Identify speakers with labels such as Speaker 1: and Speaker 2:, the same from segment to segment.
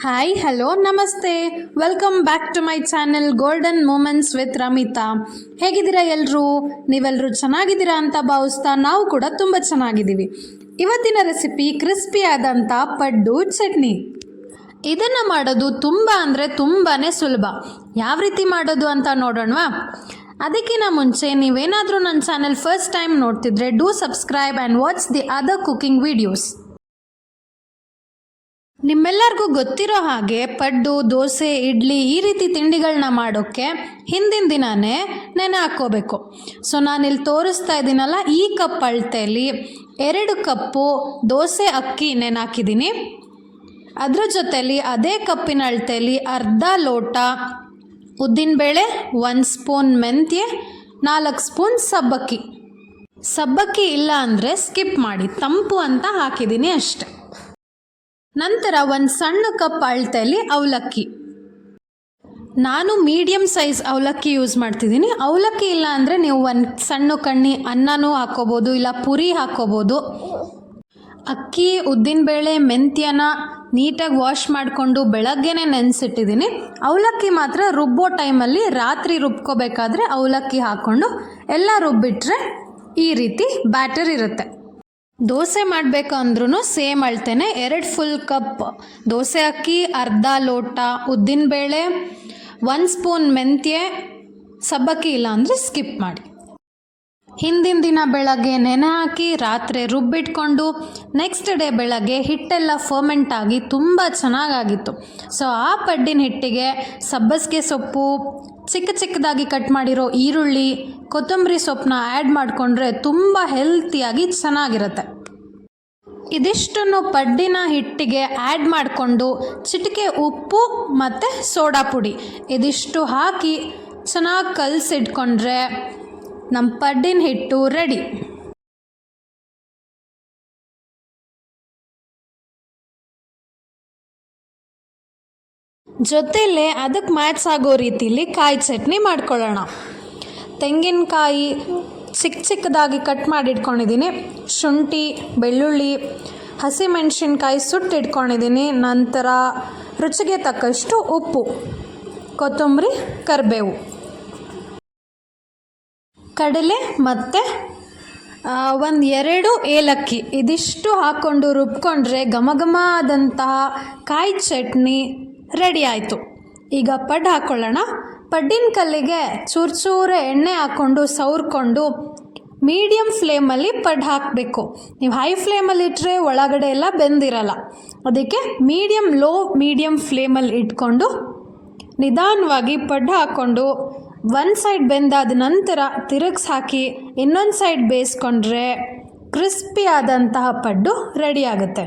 Speaker 1: Hi hello ನಮಸ್ತೆ, welcome back to my channel golden moments with Ramita. ಹೇಗಿದ್ದೀರಾ ಎಲ್ಲರೂ? ನೀವೆಲ್ಲರೂ ಚೆನ್ನಾಗಿದ್ದೀರಾ ಅಂತ ಭಾವಿಸ್ತಾ ನಾವು ಕೂಡ ತುಂಬ ಚೆನ್ನಾಗಿದ್ದೀವಿ. ಇವತ್ತಿನ ರೆಸಿಪಿ ಕ್ರಿಸ್ಪಿ ಆದಂಥ ಪಡ್ಡು ಚಟ್ನಿ. ಇದನ್ನು ಮಾಡೋದು ತುಂಬ ಅಂದರೆ ತುಂಬಾ ಸುಲಭ. ಯಾವ ರೀತಿ ಮಾಡೋದು ಅಂತ ನೋಡೋಣವಾ? ಅದಕ್ಕಿಂತ ಮುಂಚೆ ನೀವೇನಾದರೂ ನನ್ನ ಚಾನೆಲ್ ಫಸ್ಟ್ ಟೈಮ್ ನೋಡ್ತಿದ್ರೆ do subscribe and watch the other cooking videos. ನಿಮ್ಮೆಲ್ಲರಿಗೂ ಗೊತ್ತಿರೋ ಹಾಗೆ ಪಡ್ಡು, ದೋಸೆ, ಇಡ್ಲಿ ಈ ರೀತಿ ತಿಂಡಿಗಳನ್ನ ಮಾಡೋಕ್ಕೆ ಹಿಂದಿನ ದಿನವೇ ನೆನೆ ಹಾಕ್ಕೋಬೇಕು. ಸೊ ನಾನಿಲ್ಲಿ ತೋರಿಸ್ತಾ ಇದ್ದೀನಲ್ಲ, ಈ ಕಪ್ ಅಳತೆಯಲ್ಲಿ 2 ಕಪ್ಪು ದೋಸೆ ಅಕ್ಕಿ ನೆನೆ ಹಾಕಿದ್ದೀನಿ. ಅದರ ಜೊತೆಯಲ್ಲಿ ಅದೇ ಕಪ್ಪಿನ ಅಳತೆಯಲ್ಲಿ ಅರ್ಧ ಲೋಟ ಉದ್ದಿನಬೇಳೆ, 1 ಸ್ಪೂನ್ ಮೆಂತ್ಯ, 4 ಸ್ಪೂನ್ ಸಬ್ಬಕ್ಕಿ ಇಲ್ಲ ಅಂದರೆ ಸ್ಕಿಪ್ ಮಾಡಿ, ತಂಪು ಅಂತ ಹಾಕಿದ್ದೀನಿ ಅಷ್ಟೆ. ನಂತರ 1 ಸಣ್ಣ ಕಪ್ ಅಳತೆಯಲ್ಲಿ ಅವಲಕ್ಕಿ. ನಾನು ಮೀಡಿಯಮ್ ಸೈಜ್ ಅವಲಕ್ಕಿ ಯೂಸ್ ಮಾಡ್ತಿದ್ದೀನಿ. ಅವಲಕ್ಕಿ ಇಲ್ಲ ಅಂದರೆ ನೀವು 1 ಸಣ್ಣ ಕಣ್ಣಿ ಅನ್ನನೂ ಹಾಕ್ಕೋಬೋದು, ಇಲ್ಲ ಪುರಿ ಹಾಕ್ಕೋಬೋದು. ಅಕ್ಕಿ, ಉದ್ದಿನಬೇಳೆ, ಮೆಂತ್ಯನ ನೀಟಾಗಿ ವಾಶ್ ಮಾಡಿಕೊಂಡು ಬೆಳಗ್ಗೆನೇ ನೆನೆಸಿಟ್ಟಿದ್ದೀನಿ. ಅವಲಕ್ಕಿ ಮಾತ್ರ ರುಬ್ಬೋ ಟೈಮಲ್ಲಿ ರಾತ್ರಿ ರುಬ್ಕೋಬೇಕಾದ್ರೆ ಅವಲಕ್ಕಿ ಹಾಕ್ಕೊಂಡು ಎಲ್ಲ ರುಬ್ಬಿಟ್ರೆ ಈ ರೀತಿ ಬ್ಯಾಟರ್ ಇರುತ್ತೆ. ದೋಸೆ ಮಾಡಬೇಕು ಅಂದ್ರೂ ಸೇಮ್ ಅಳ್ತೇನೆ, 2 ಫುಲ್ ಕಪ್ ದೋಸೆ ಅಕ್ಕಿ, ಅರ್ಧ ಲೋಟ ಉದ್ದಿನಬೇಳೆ, 1 ಸ್ಪೂನ್ ಮೆಂತ್ಯ, ಸಬ್ಬಕ್ಕಿ ಇಲ್ಲ ಅಂದರೆ ಸ್ಕಿಪ್ ಮಾಡಿ. ಹಿಂದಿನ ದಿನ ಬೆಳಗ್ಗೆ ನೆನೆ ಹಾಕಿ ರಾತ್ರಿ ರುಬ್ಬಿಟ್ಕೊಂಡು ನೆಕ್ಸ್ಟ್ ಡೇ ಬೆಳಗ್ಗೆ ಹಿಟ್ಟೆಲ್ಲ ಫರ್ಮೆಂಟ್ ಆಗಿ ತುಂಬ ಚೆನ್ನಾಗಾಗಿತ್ತು. ಸೊ ಆ ಪಡ್ಡಿನ ಹಿಟ್ಟಿಗೆ ಸಬ್ಬಸಿಗೆ ಸೊಪ್ಪು, ಚಿಕ್ಕದಾಗಿ ಕಟ್ ಮಾಡಿರೋ ಈರುಳ್ಳಿ, ಕೊತ್ತಂಬರಿ ಸೊಪ್ಪನ್ನ ಆ್ಯಡ್ ಮಾಡಿಕೊಂಡ್ರೆ ತುಂಬ ಹೆಲ್ತಿಯಾಗಿ ಚೆನ್ನಾಗಿರುತ್ತೆ. ಇದಿಷ್ಟನ್ನು ಪಡ್ಡಿನ ಹಿಟ್ಟಿಗೆ ಆ್ಯಡ್ ಮಾಡಿಕೊಂಡು ಚಿಟಿಕೆ ಉಪ್ಪು ಮತ್ತು ಸೋಡಾ ಪುಡಿ ಇದಿಷ್ಟು ಹಾಕಿ ಚೆನ್ನಾಗಿ ಕಲಸಿಟ್ಕೊಂಡ್ರೆ ನಮ್ಮ ಪಡ್ಡಿನ ಹಿಟ್ಟು ರೆಡಿ. ಜೊತೆಲೇ ಅದಕ್ಕೆ ಮ್ಯಾಚ್ ಆಗೋ ರೀತಿಲಿ ಕಾಯಿ ಚಟ್ನಿ ಮಾಡ್ಕೊಳ್ಳೋಣ. ತೆಂಗಿನಕಾಯಿ ಚಿಕ್ಕದಾಗಿ ಕಟ್ ಮಾಡಿ ಇಟ್ಕೊಂಡಿದ್ದೀನಿ, ಶುಂಠಿ, ಬೆಳ್ಳುಳ್ಳಿ, ಹಸಿಮೆಣಸಿನ್ಕಾಯಿ ಸುಟ್ಟಿಟ್ಕೊಂಡಿದ್ದೀನಿ. ನಂತರ ರುಚಿಗೆ ತಕ್ಕಷ್ಟು ಉಪ್ಪು, ಕೊತ್ತಂಬರಿ, ಕರಿಬೇವು, ಕಡಲೆ ಮತ್ತು 1-2 ಏಲಕ್ಕಿ ಇದಿಷ್ಟು ಹಾಕ್ಕೊಂಡು ರುಬ್ಕೊಂಡ್ರೆ ಘಮ ಆದಂತಹ ಕಾಯಿ ಚಟ್ನಿ ರೆಡಿ ಆಯಿತು. ಈಗ ಪಡ್ಡು ಹಾಕ್ಕೊಳ್ಳೋಣ. ಪಡ್ಡಿನ ಕಲ್ಲಿಗೆ ಚೂರೇ ಎಣ್ಣೆ ಹಾಕ್ಕೊಂಡು ಸವರ್ಕೊಂಡು ಮೀಡಿಯಮ್ ಫ್ಲೇಮಲ್ಲಿ ಪಡ್ಡು ಹಾಕಬೇಕು. ನೀವು ಹೈ ಫ್ಲೇಮಲ್ಲಿ ಇಟ್ಟರೆ ಒಳಗಡೆ ಎಲ್ಲ ಬೆಂದಿರಲ್ಲ. ಅದಕ್ಕೆ ಮೀಡಿಯಮ್ ಫ್ಲೇಮಲ್ಲಿ ಇಟ್ಕೊಂಡು ನಿಧಾನವಾಗಿ ಪಡ್ಡು ಹಾಕ್ಕೊಂಡು 1 ಸೈಡ್ ಬೆಂದಾದ ನಂತರ ತಿರುಗಿಸಿ ಹಾಕಿ ಇನ್ನೊಂದು ಸೈಡ್ ಬೇಯಿಸ್ಕೊಂಡ್ರೆ ಕ್ರಿಸ್ಪಿ ಆದಂತಹ ಪಡ್ಡು ರೆಡಿ ಆಗುತ್ತೆ.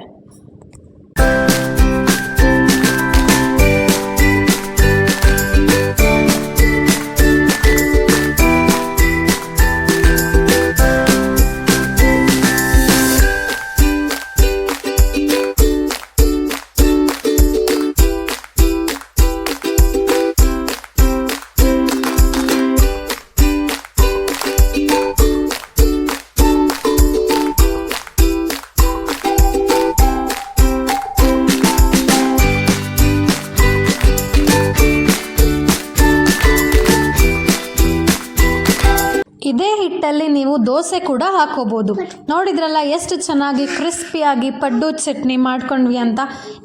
Speaker 1: ಇದೇ ಹಿಟ್ಟಲ್ಲಿ ನೀವು ದೋಸೆ ಕೂಡ ಹಾಕೋಬೋದು. ನೋಡಿದ್ರಲ್ಲ ಎಷ್ಟು ಚೆನ್ನಾಗಿ ಕ್ರಿಸ್ಪಿಯಾಗಿ ಪಡ್ಡು ಚಟ್ನಿ ಮಾಡ್ಕೊಂಡ್ವಿ ಅಂತ.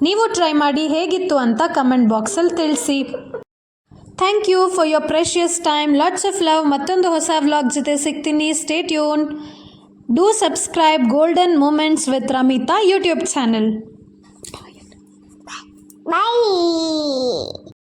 Speaker 1: ನೀವು ಟ್ರೈ ಮಾಡಿ ಹೇಗಿತ್ತು ಅಂತ ಕಮೆಂಟ್ ಬಾಕ್ಸಲ್ಲಿ ತಿಳಿಸಿ. Thank you for your precious time. Lots of love. ಮತ್ತೊಂದು ಹೊಸ ವ್ಲಾಗ್ ಜೊತೆ ಸಿಗ್ತೀನಿ. Stay tune. Do subscribe golden moments with Ramita YouTube channel.
Speaker 2: Bye.